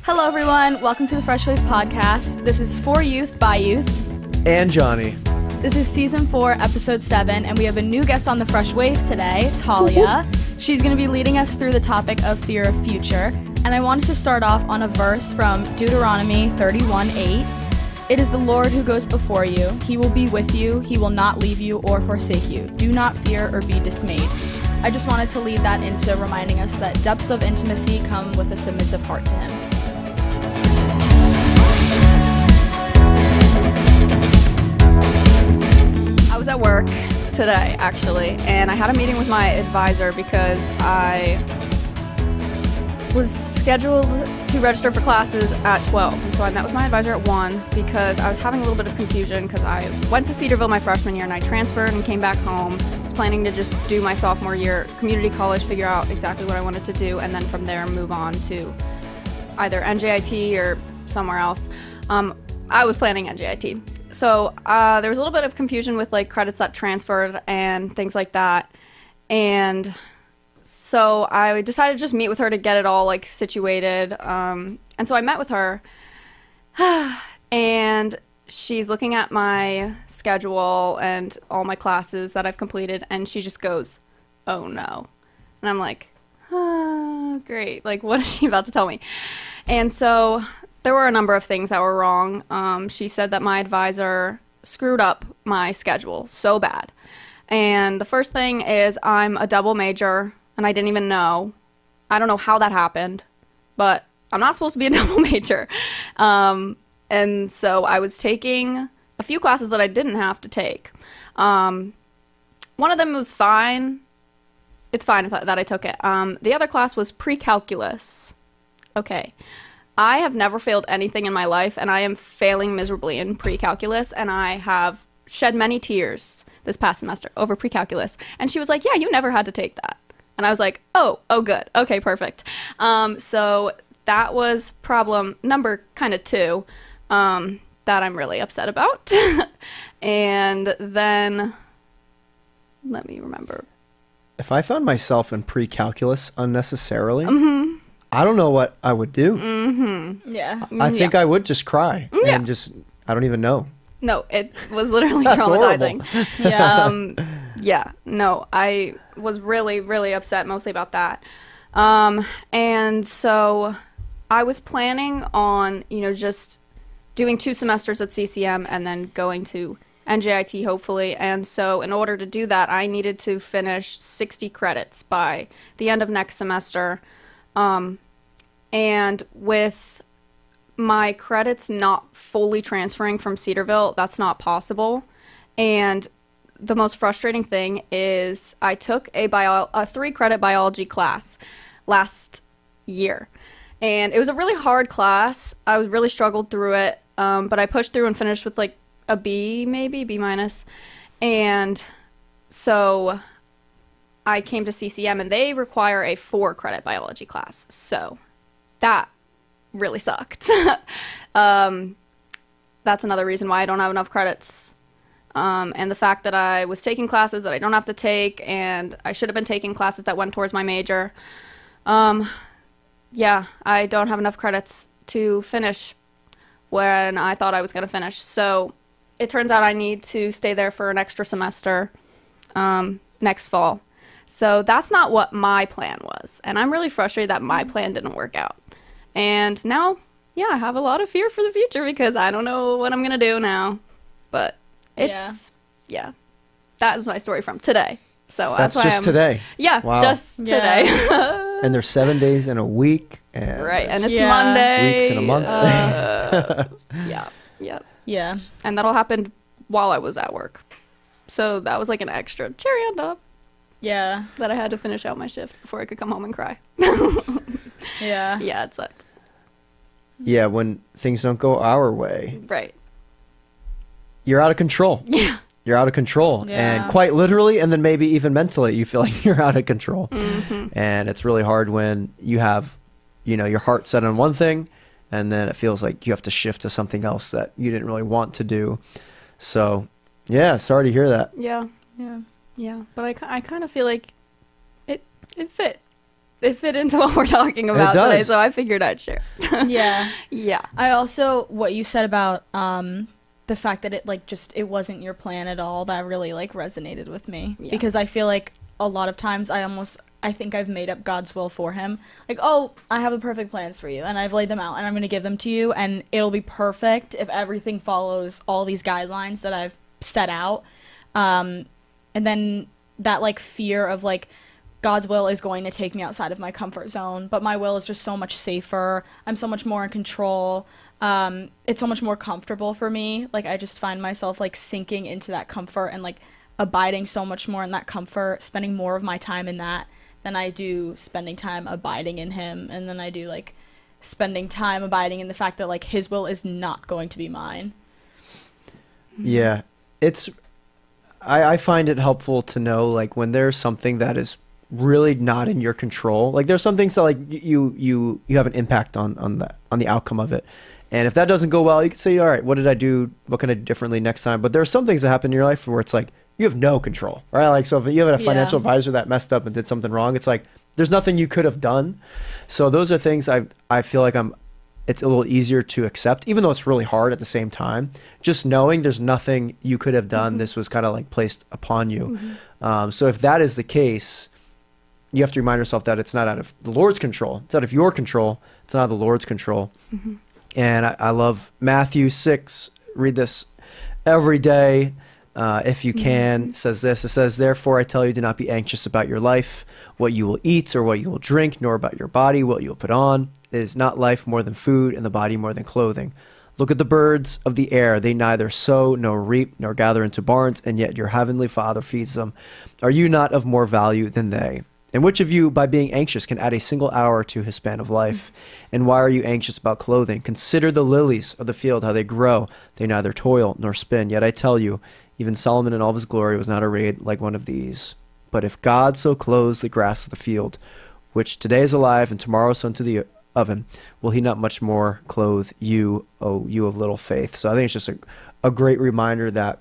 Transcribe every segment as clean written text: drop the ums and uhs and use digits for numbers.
Hello, everyone. Welcome to the Fresh Wave Podcast. This is For Youth, by Youth. And Johnny. This is Season 4, Episode 7, and we have a new guest on the Fresh Wave today, Talia. She's going to be leading us through the topic of fear of future. And I wanted to start off on a verse from Deuteronomy 31:8. It is the Lord who goes before you. He will be with you. He will not leave you or forsake you. Do not fear or be dismayed. I just wanted to lead that into reminding us that depths of intimacy come with a submissive heart to Him. I was at work today, actually, and I had a meeting with my advisor because I was scheduled to register for classes at 12, and so I met with my advisor at 1 because I was having a little bit of confusion because I went to Cedarville my freshman year and I transferred and came back home. I was planning to just do my sophomore year community college, figure out exactly what I wanted to do, and then from there move on to either NJIT or somewhere else. I was planning NJIT. So there was a little bit of confusion with like credits that transferred and things like that. And so I decided to just meet with her to get it all like situated. And so I met with her and she's looking at my schedule and all my classes that I've completed. And she just goes, "Oh no." And I'm like, "Oh, great. Like, what is she about to tell me?" And so there were a number of things that were wrong. She said that my advisor screwed up my schedule so bad. And the first thing is I'm a double major, and I didn't even know. I don't know how that happened, but I'm not supposed to be a double major. And so I was taking a few classes that I didn't have to take. One of them was fine. It's fine that I took it. The other class was pre-calculus. Okay. I have never failed anything in my life, and I am failing miserably in pre-calculus, and I have shed many tears this past semester over pre-calculus. And she was like, "Yeah, you never had to take that." And I was like, oh, good. Okay, perfect. So that was problem number kind of 2 that I'm really upset about. And then, let me remember. If I found myself in pre-calculus unnecessarily, I don't know what I would do. Yeah. I think I would just cry and just, I don't even know. No, it was literally That's traumatizing. Yeah. Yeah, no, I was really, really upset mostly about that. And so I was planning on, just doing 2 semesters at CCM and then going to NJIT hopefully. And so in order to do that, I needed to finish 60 credits by the end of next semester. And with my credits not fully transferring from Cedarville, that's not possible. And the most frustrating thing is I took a 3-credit biology class last year. And it was a really hard class. I really struggled through it. But I pushed through and finished with like a B, maybe, B-. And so I came to CCM and they require a 4-credit biology class. So that really sucked. That's another reason why I don't have enough credits. And the fact that I was taking classes that I don't have to take, and I should have been taking classes that went towards my major. Yeah, I don't have enough credits to finish when I thought I was going to finish. So it turns out I need to stay there for an extra semester next fall. So that's not what my plan was. And I'm really frustrated that my plan didn't work out. And now, yeah, I have a lot of fear for the future because I don't know what I'm going to do now. But it's, yeah, that is my story from today. So That's why just today. Yeah, Wow. just today. And there's 7 days in a week. And Right, and it's Monday. weeks in a month. Yeah. And that all happened while I was at work. So that was like an extra cherry on top Yeah. that I had to finish out my shift before I could come home and cry. Yeah. Yeah, it sucked. Yeah, when things don't go our way, Right. you're out of control. Yeah. You're out of control. Yeah. And quite literally, and then maybe even mentally, you feel like you're out of control. And it's really hard when you have, your heart set on one thing, and then it feels like you have to shift to something else that you didn't really want to do. So, yeah, sorry to hear that. Yeah. Yeah. Yeah. But I kind of feel like it fit. it fit into what we're talking about today, does. so I figured I'd share. Yeah. Yeah. I also, what you said about the fact that it like just it wasn't your plan at all, that really like resonated with me. Yeah. Because I feel like a lot of times I think I've made up God's will for him. Like, oh, I have the perfect plans for you and I've laid them out and I'm going to give them to you and it'll be perfect if everything follows all these guidelines that I've set out. And then that like fear of like God's will is going to take me outside of my comfort zone, but my will is just so much safer. I'm so much more in control. It's so much more comfortable for me. Like, I just find myself like sinking into that comfort and like abiding so much more in that comfort, spending more of my time in that than I do spending time abiding in him. And then I do like spending time abiding in the fact that like his will is not going to be mine. Yeah. I find it helpful to know like when there's something that is really not in your control. Like there's some things that like you have an impact on the outcome of it. And if that doesn't go well, you can say, all right, what did I do? What can I do differently next time? But there are some things that happen in your life where it's like you have no control, right? Like, so if you have a financial advisor that messed up and did something wrong, it's like there's nothing you could have done. So those are things I feel like it's a little easier to accept, even though it's really hard at the same time. Just knowing there's nothing you could have done. This was kind of like placed upon you. So if that is the case, you have to remind yourself that it's not out of the Lord's control. It's out of your control. It's not out of the Lord's control. And I love Matthew 6. Read this every day if you can. It says this. It says, therefore I tell you, do not be anxious about your life, what you will eat or what you will drink, nor about your body, what you will put on. Is not life more than food, and the body more than clothing? Look at the birds of the air. They neither sow nor reap nor gather into barns, and yet your heavenly Father feeds them. Are you not of more value than they? And which of you, by being anxious, can add a single hour to his span of life? And why are you anxious about clothing? Consider the lilies of the field, how they grow. They neither toil nor spin. Yet I tell you, even Solomon in all of his glory was not arrayed like one of these. But if God so clothes the grass of the field, which today is alive and tomorrow is thrown into the oven, will he not much more clothe you, O you of little faith? So I think it's just a great reminder that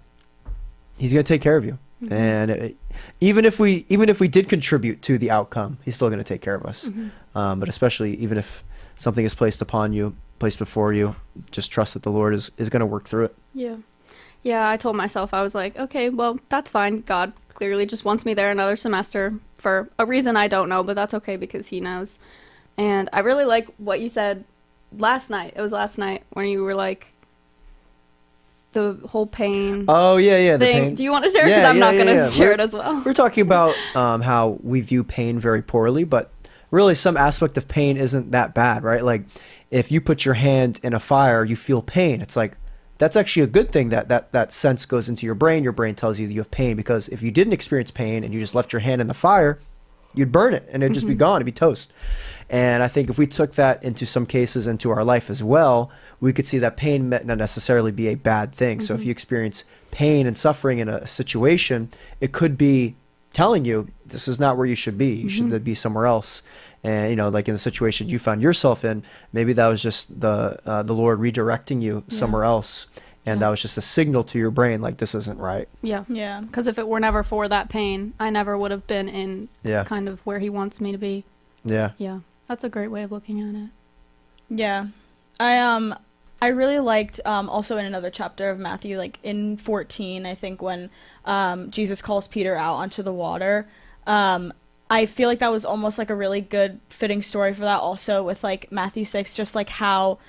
he's going to take care of you. And even if we did contribute to the outcome, he's still going to take care of us. But especially even if something is placed upon you, placed before you, just trust that the Lord is going to work through it. Yeah, I told myself, I was like, okay, well, that's fine. God clearly just wants me there another semester for a reason I don't know, but that's okay because he knows. And I really like what you said last night. It was last night when you were like, the whole pain. Oh, yeah, the thing. pain. Do you want to share? Because I'm not going to share it as well. We're talking about how we view pain very poorly, but really some aspect of pain isn't that bad, right? Like if you put your hand in a fire, you feel pain. It's like, that's actually a good thing that sense goes into your brain. Your brain tells you that you have pain, because if you didn't experience pain and you just left your hand in the fire, you'd burn it and it'd just be gone. It'd be toast. And I think if we took that into some cases into our life as well, we could see that pain might not necessarily be a bad thing. So if you experience pain and suffering in a situation, it could be telling you this is not where you should be. You should be somewhere else. And, you know, like in the situation you found yourself in, maybe that was just the Lord redirecting you somewhere else. And that was just a signal to your brain, like, this isn't right. Yeah. Because if it were never for that pain, I never would have been in kind of where he wants me to be. Yeah. That's a great way of looking at it. Yeah. I really liked, also in another chapter of Matthew, like in 14, I think, when Jesus calls Peter out onto the water. I feel like that was almost like a really good fitting story for that also, with like Matthew 6, just like how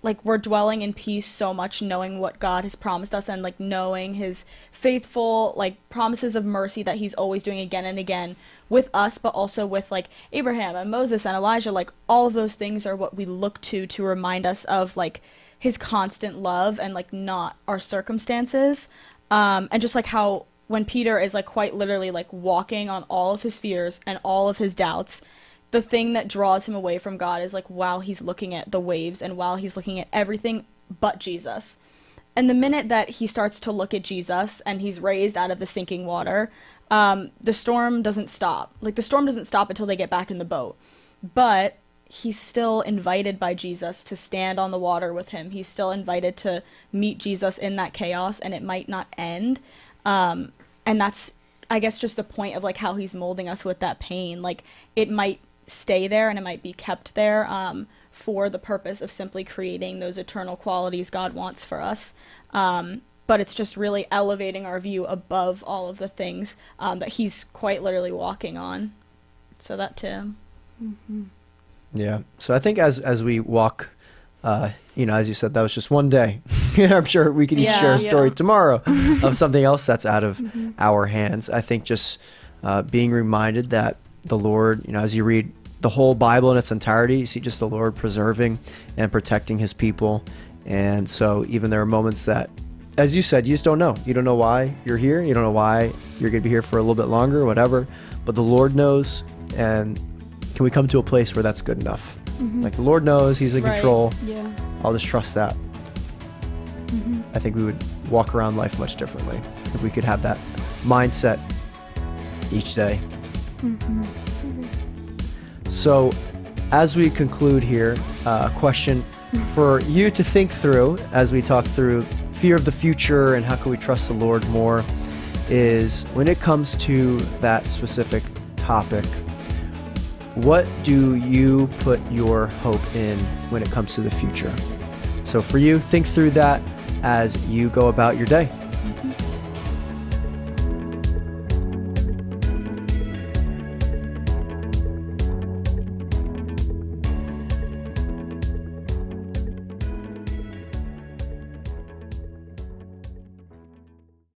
like we're dwelling in peace so much, knowing what God has promised us and like knowing his faithful like promises of mercy that he's always doing again and again with us, but also with like Abraham and Moses and Elijah. Like all of those things are what we look to remind us of like his constant love and like not our circumstances. And just like how when Peter is like quite literally like walking on all of his fears and all of his doubts, the thing that draws him away from God is like while he's looking at the waves and while he's looking at everything but Jesus. And the minute that he starts to look at Jesus and he's raised out of the sinking water, the storm doesn't stop. Like the storm doesn't stop until they get back in the boat. But he's still invited by Jesus to stand on the water with him. He's still invited to meet Jesus in that chaos, and it might not end. And that's, I guess, just the point of like how he's molding us with that pain. Like it might stay there and it might be kept there for the purpose of simply creating those eternal qualities God wants for us. But it's just really elevating our view above all of the things that he's quite literally walking on. So that too. Mm-hmm. Yeah. So I think as we walk, as you said, that was just one day. I'm sure we could each share a story tomorrow of something else that's out of our hands. I think just being reminded that the Lord, as you read the whole Bible in its entirety, you see just the Lord preserving and protecting his people. And so even there are moments that, as you said, you just don't know. You don't know why you're here. You don't know why you're going to be here for a little bit longer or whatever. But the Lord knows. And can we come to a place where that's good enough? Like the Lord knows, he's in control. Yeah. I'll just trust that. I think we would walk around life much differently if we could have that mindset each day. So as we conclude here, a question for you to think through as we talk through fear of the future and how can we trust the Lord more is, when it comes to that specific topic, what do you put your hope in when it comes to the future? So for you, think through that as you go about your day.